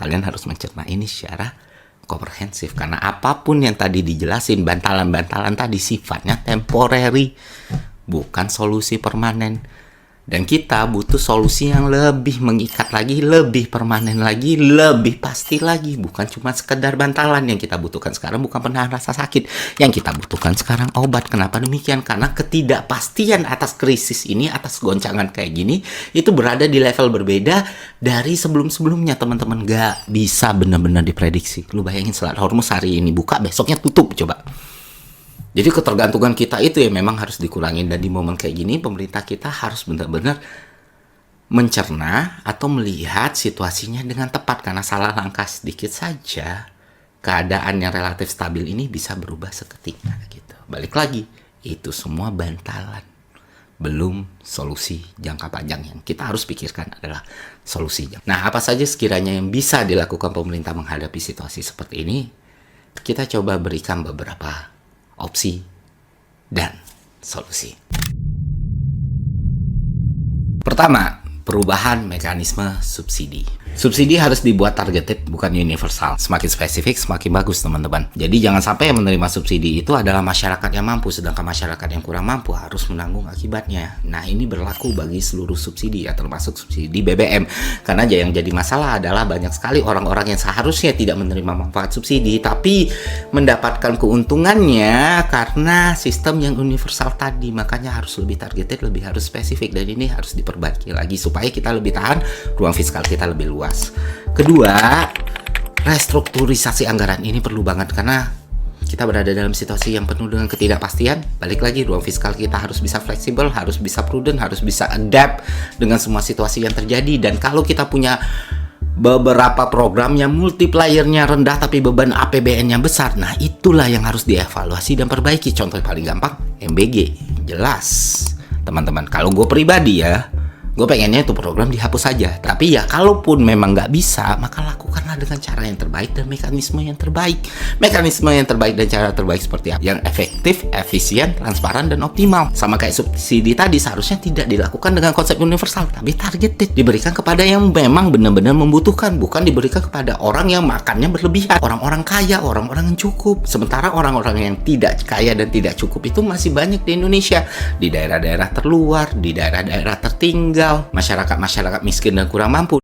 kalian harus mencerna ini secara komprehensif. Karena apapun yang tadi dijelasin, bantalan-bantalan tadi sifatnya temporary, bukan solusi permanen. Dan kita butuh solusi yang lebih mengikat lagi, lebih permanen lagi, lebih pasti lagi. Bukan cuma sekedar bantalan. Yang kita butuhkan sekarang bukan penahan rasa sakit. Yang kita butuhkan sekarang obat. Kenapa demikian? Karena ketidakpastian atas krisis ini, atas goncangan kayak gini, itu berada di level berbeda dari sebelum-sebelumnya, teman-teman. Gak bisa benar-benar diprediksi. Lu bayangin Selat Hormuz hari ini buka, besoknya tutup, coba. Jadi ketergantungan kita itu ya memang harus dikurangin. Dan di momen kayak gini pemerintah kita harus benar-benar mencerna atau melihat situasinya dengan tepat. Karena salah langkah sedikit saja keadaan yang relatif stabil ini bisa berubah seketika gitu. Balik lagi, itu semua bantalan, belum solusi jangka panjang. Yang kita harus pikirkan adalah solusi jangka. Nah, apa saja sekiranya yang bisa dilakukan pemerintah menghadapi situasi seperti ini? Kita coba berikan beberapa opsi dan solusi. Pertama, perubahan mekanisme subsidi. Subsidi harus dibuat targeted, bukan universal. Semakin spesifik, semakin bagus, teman-teman. Jadi jangan sampai yang menerima subsidi itu adalah masyarakat yang mampu, sedangkan masyarakat yang kurang mampu harus menanggung akibatnya. Nah, ini berlaku bagi seluruh subsidi, ya termasuk subsidi BBM. Karena yang jadi masalah adalah banyak sekali orang-orang yang seharusnya tidak menerima manfaat subsidi, tapi mendapatkan keuntungannya karena sistem yang universal tadi. Makanya harus lebih targeted, lebih harus spesifik. Dan ini harus diperbaiki lagi supaya kita lebih tahan, ruang fiskal kita lebih luas. Kedua, restrukturisasi anggaran ini perlu banget karena kita berada dalam situasi yang penuh dengan ketidakpastian. Balik lagi, ruang fiskal kita harus bisa fleksibel, harus bisa prudent, harus bisa adapt dengan semua situasi yang terjadi. Dan kalau kita punya beberapa program yang multipliernya rendah tapi beban APBN-nya besar, nah itulah yang harus dievaluasi dan perbaiki. Contoh paling gampang, MBG. Jelas, teman-teman. Kalau gue pribadi ya, gue pengennya itu program dihapus saja. Tapi ya kalaupun memang nggak bisa, maka lakukanlah dengan cara yang terbaik dan mekanisme yang terbaik. Mekanisme yang terbaik dan cara terbaik seperti apa? Yang efektif, efisien, transparan, dan optimal. Sama kayak subsidi tadi, seharusnya tidak dilakukan dengan konsep universal, tapi targeted. Diberikan kepada yang memang benar-benar membutuhkan, bukan diberikan kepada orang yang makannya berlebihan. Orang-orang kaya, orang-orang yang cukup. Sementara orang-orang yang tidak kaya dan tidak cukup itu masih banyak di Indonesia. Di daerah-daerah terluar, di daerah-daerah tertinggal, masyarakat miskin dan kurang mampu.